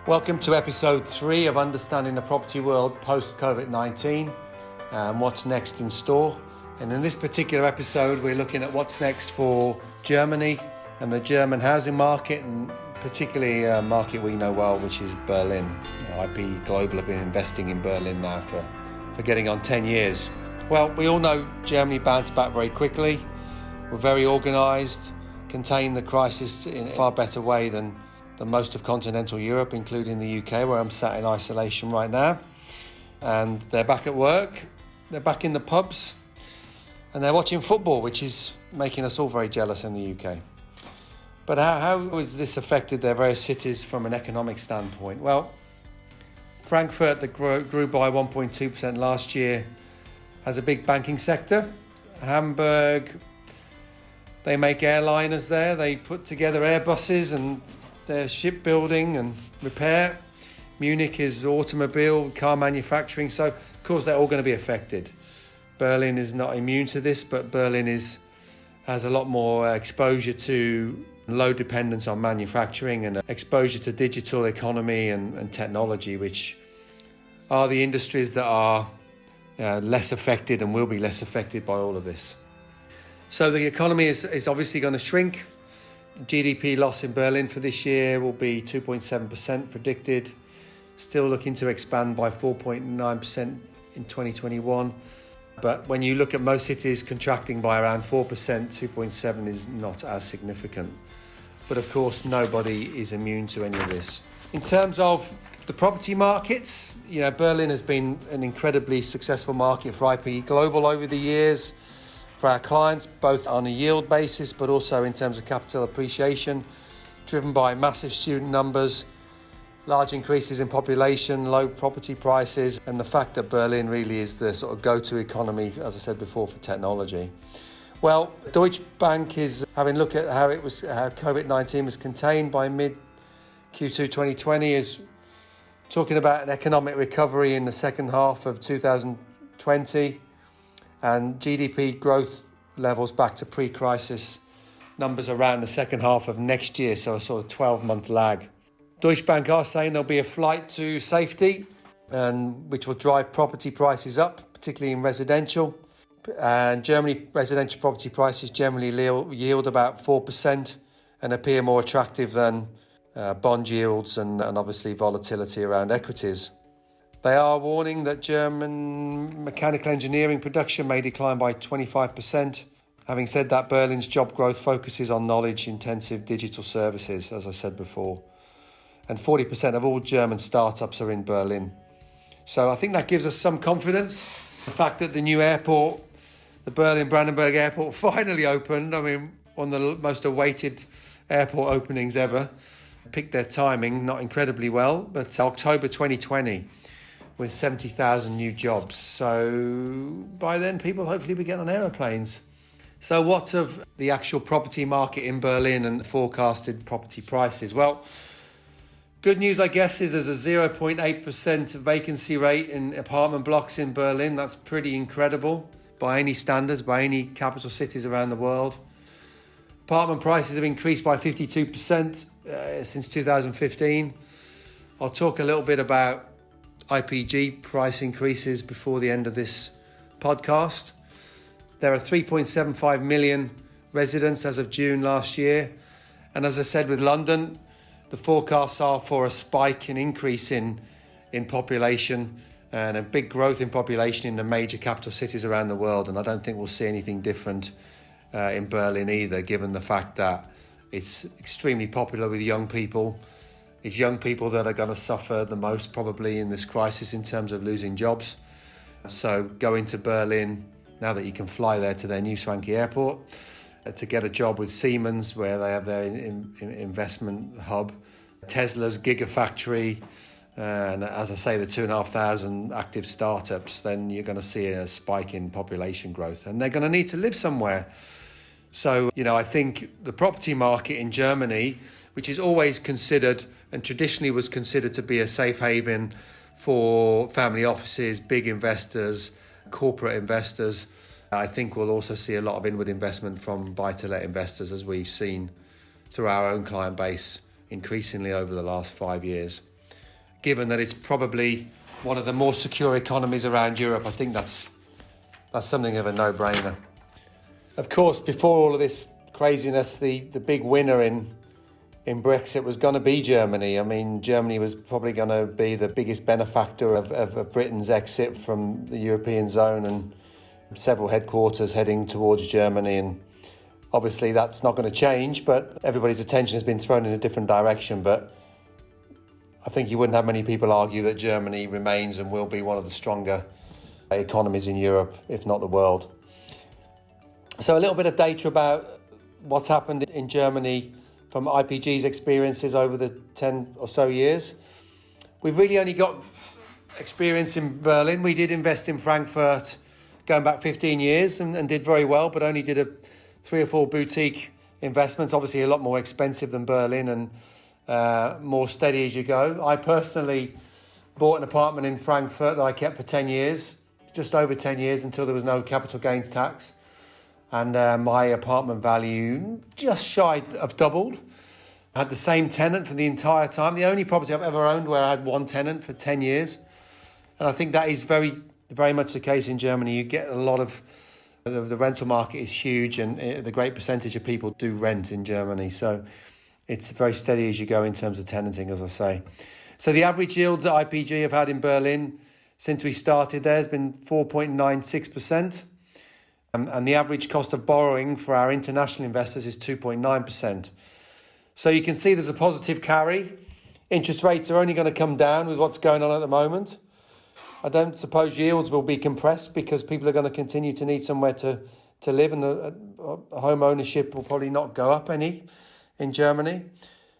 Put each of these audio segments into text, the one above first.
Welcome to episode 3 of Understanding the Property World post COVID-19 and what's next in store. And in this particular episode, we're looking at what's next for Germany and the German housing market, and particularly a market we know well, which is Berlin. IP Global have been investing in Berlin now for getting on 10 years. Well, we all know Germany bounced back very quickly. We're very organised, contained the crisis in a far better way than most of Continental Europe, including the UK, where I'm sat in isolation right now. And they're back at work, they're back in the pubs, and they're watching football, which is making us all very jealous in the UK. But how has this affected their various cities from an economic standpoint? Well, Frankfurt, that grew by 1.2% last year, has a big banking sector. Hamburg, they make airliners there. They put together Airbuses and their shipbuilding and repair. Munich is automobile, car manufacturing. So, of course, they're all going to be affected. Berlin is not immune to this, but Berlin has a lot more exposure to low dependence on manufacturing and exposure to digital economy and technology, which are the industries that are less affected and will be less affected by all of this. So the economy is obviously going to shrink. GDP loss in Berlin for this year will be 2.7% predicted, still looking to expand by 4.9% in 2021. But when you look at most cities contracting by around 4%, 2.7% is not as significant. But of course, nobody is immune to any of this. In terms of the property markets, Berlin has been an incredibly successful market for IP Global over the years, for our clients, both on a yield basis, but also in terms of capital appreciation, driven by massive student numbers, large increases in population, low property prices, and the fact that Berlin really is the sort of go-to economy, as I said before, for technology. Well, Deutsche Bank is having a look at how COVID-19 was contained by mid-Q2 2020, is talking about an economic recovery in the second half of 2020, and GDP growth levels back to pre-crisis numbers around the second half of next year, so a sort of 12-month lag. Deutsche Bank are saying there'll be a flight to safety, and which will drive property prices up, particularly in residential. And Germany residential property prices generally yield about 4% and appear more attractive than bond yields and obviously volatility around equities. They are warning that German mechanical engineering production may decline by 25%. Having said that, Berlin's job growth focuses on knowledge-intensive digital services, as I said before. And 40% of all German startups are in Berlin. So I think that gives us some confidence. The fact that the new airport, the Berlin-Brandenburg airport, finally opened. I mean, one of the most awaited airport openings ever. Picked their timing, not incredibly well, but October 2020. With 70,000 new jobs. So by then, people hopefully will be getting on aeroplanes. So what of the actual property market in Berlin and forecasted property prices? Well, good news, I guess, is there's a 0.8% vacancy rate in apartment blocks in Berlin. That's pretty incredible by any standards, by any capital cities around the world. Apartment prices have increased by 52% since 2015. I'll talk a little bit about IPG price increases before the end of this podcast. There are 3.75 million residents as of June last year. And as I said with London, the forecasts are for a spike in increase in population and a big growth in population in the major capital cities around the world. And I don't think we'll see anything different in Berlin either, given the fact that it's extremely popular with young people. It's young people that are going to suffer the most probably in this crisis in terms of losing jobs. So going to Berlin, now that you can fly there to their new swanky airport, to get a job with Siemens, where they have their investment hub, Tesla's Gigafactory, and as I say, the 2,500 active startups, then you're going to see a spike in population growth. And they're going to need to live somewhere. So, I think the property market in Germany, which is always considered and traditionally was considered to be a safe haven for family offices, big investors, corporate investors, I think we'll also see a lot of inward investment from buy-to-let investors, as we've seen through our own client base increasingly over the last 5 years. given that it's probably one of the more secure economies around Europe. I think that's something of a no-brainer. Of course, before all of this craziness, the big winner in Brexit was going to be Germany. I mean, Germany was probably going to be the biggest benefactor of Britain's exit from the European zone, and several headquarters heading towards Germany. And obviously that's not going to change, but everybody's attention has been thrown in a different direction. But I think you wouldn't have many people argue that Germany remains and will be one of the stronger economies in Europe, if not the world. So a little bit of data about what's happened in Germany from IPG's experiences over the 10 or so years. We've really only got experience in Berlin. We did invest in Frankfurt going back 15 years and did very well, but only did 3 or 4 boutique investments, obviously a lot more expensive than Berlin and more steady as you go. I personally bought an apartment in Frankfurt that I kept for 10 years, just over 10 years, until there was no capital gains tax. And my apartment value just shy of doubled. I had the same tenant for the entire time. The only property I've ever owned where I had one tenant for 10 years. And I think that is very, very much the case in Germany. You get a lot of, the rental market is huge, and the great percentage of people do rent in Germany. So it's very steady as you go in terms of tenanting, as I say. So the average yields that IPG have had in Berlin since we started there has been 4.96%. And the average cost of borrowing for our international investors is 2.9%. So you can see there's a positive carry. Interest rates are only going to come down with what's going on at the moment. I don't suppose yields will be compressed because people are going to continue to need somewhere to live, and home ownership will probably not go up any in Germany.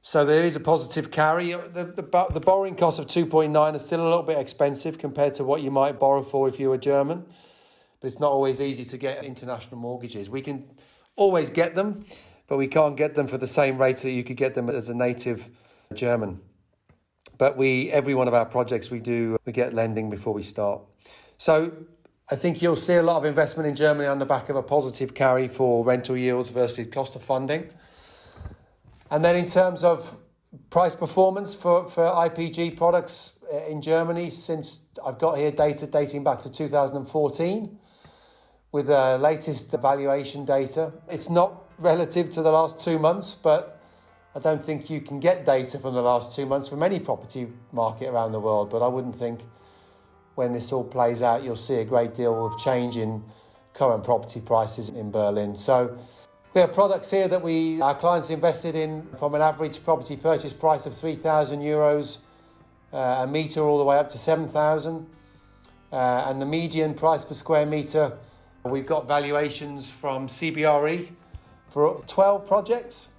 So there is a positive carry. The borrowing cost of 2.9 is still a little bit expensive compared to what you might borrow for if you were German. But it's not always easy to get international mortgages. We can always get them, but we can't get them for the same rates that you could get them as a native German. But every one of our projects we get lending before we start. So I think you'll see a lot of investment in Germany on the back of a positive carry for rental yields versus cost of funding. And then in terms of price performance for IPG products in Germany, since I've got here data dating back to 2014, with the latest valuation data. It's not relative to the last 2 months, but I don't think you can get data from the last 2 months from any property market around the world. But I wouldn't think when this all plays out, you'll see a great deal of change in current property prices in Berlin. So we have products here that our clients invested in from an average property purchase price of €3,000 a metre all the way up to 7,000. And the median price per square metre, we've got valuations from CBRE for 12 projects,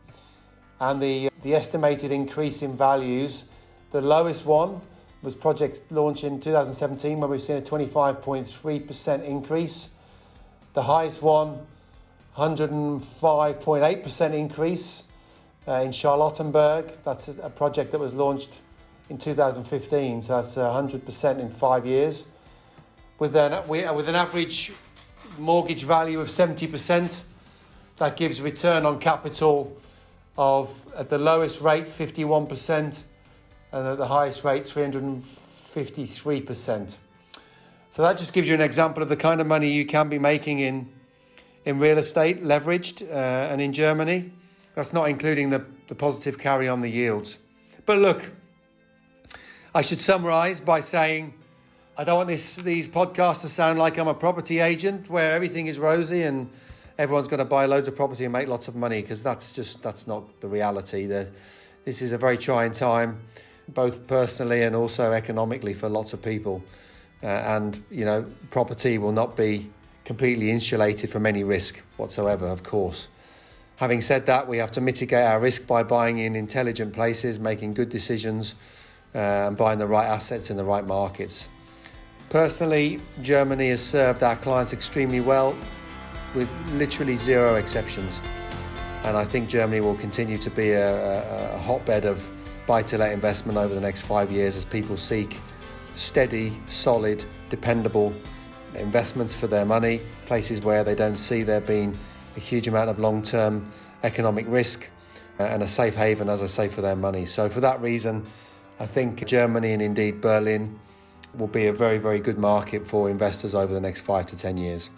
and the estimated increase in values, the lowest one was project launched in 2017, where we've seen a 25.3% increase. The highest one, 105.8% increase in Charlottenburg. That's a project that was launched in 2015, so that's 100% in 5 years. With an average mortgage value of 70%, that gives return on capital of, at the lowest rate, 51%, and at the highest rate, 353%. So that just gives you an example of the kind of money you can be making in real estate, leveraged, and in Germany. That's not including the positive carry on the yields. But look, I should summarise by saying, I don't want these podcasts to sound like I'm a property agent where everything is rosy and everyone's going to buy loads of property and make lots of money, because that's not the reality. This is a very trying time, both personally and also economically for lots of people. And, property will not be completely insulated from any risk whatsoever, of course. Having said that, we have to mitigate our risk by buying in intelligent places, making good decisions, and buying the right assets in the right markets. Personally, Germany has served our clients extremely well, with literally zero exceptions. And I think Germany will continue to be a hotbed of buy-to-let investment over the next 5 years as people seek steady, solid, dependable investments for their money, places where they don't see there being a huge amount of long-term economic risk, and a safe haven, as I say, for their money. So for that reason, I think Germany and indeed Berlin will be a very, very good market for investors over the next 5 to 10 years.